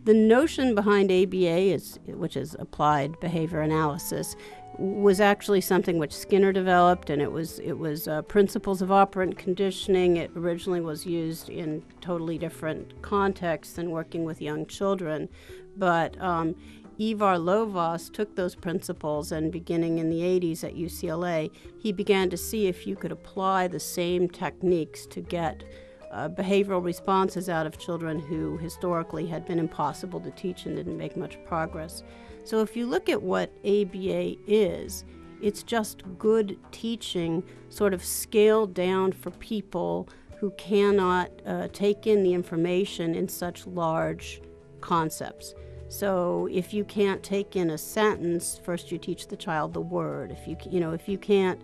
The notion behind ABA, which is applied behavior analysis, was actually something which Skinner developed, and it was principles of operant conditioning. It originally was used in totally different contexts than working with young children, but Ivar Lovaas took those principles, and beginning in the 80s at UCLA, he began to see if you could apply the same techniques to get behavioral responses out of children who historically had been impossible to teach and didn't make much progress. So if you look at what ABA is, it's just good teaching, sort of scaled down for people who cannot take in the information in such large concepts. So if you can't take in a sentence, first you teach the child the word. If you can't,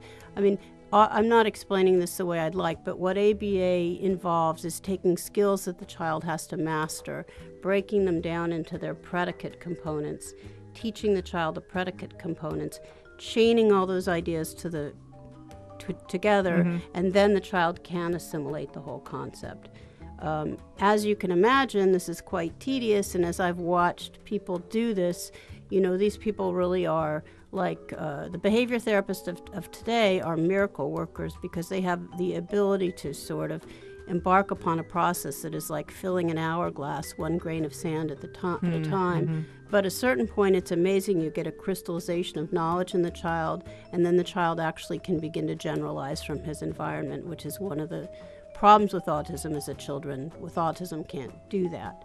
I'm not explaining this the way I'd like, but what ABA involves is taking skills that the child has to master, breaking them down into their predicate components, teaching the child the predicate components, chaining all those ideas together, and then the child can assimilate the whole concept. As you can imagine, this is quite tedious, and as I've watched people do this, these people really are like the behavior therapists of today are miracle workers, because they have the ability to sort of embark upon a process that is like filling an hourglass, one grain of sand at a time. But at a certain point, it's amazing. You get a crystallization of knowledge in the child, and then the child actually can begin to generalize from his environment, which is one of the problems with autism, is that children with autism can't do that.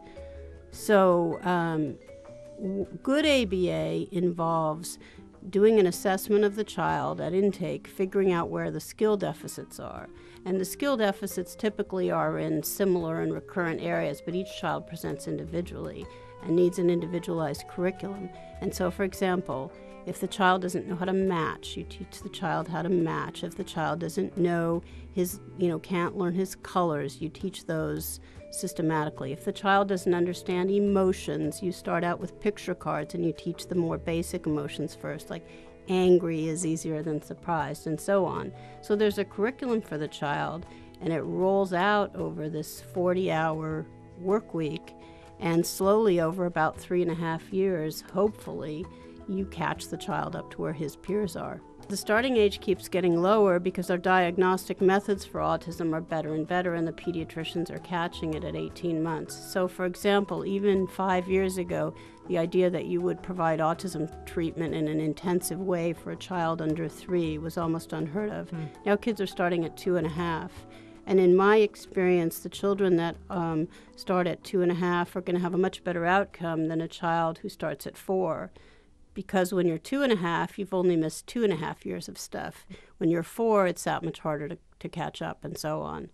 So good ABA involves doing an assessment of the child at intake, figuring out where the skill deficits are. And the skill deficits typically are in similar and recurrent areas, but each child presents individually and needs an individualized curriculum. And so, for example, if the child doesn't know how to match, you teach the child how to match. If the child doesn't know can't learn his colors, you teach those systematically. If the child doesn't understand emotions, you start out with picture cards and you teach the more basic emotions first, like angry is easier than surprised, and so on. So there's a curriculum for the child, and it rolls out over this 40-hour work week, and slowly over about 3.5 years, hopefully, you catch the child up to where his peers are. The starting age keeps getting lower because our diagnostic methods for autism are better and better, and the pediatricians are catching it at 18 months. So, for example, even 5 years ago, the idea that you would provide autism treatment in an intensive way for a child under 3 was almost unheard of. Now kids are starting at 2.5. And in my experience, the children that start at 2.5 are going to have a much better outcome than a child who starts at 4. Because when you're 2.5, you've only missed 2.5 years of stuff. When you're 4, it's that much harder to catch up, and so on.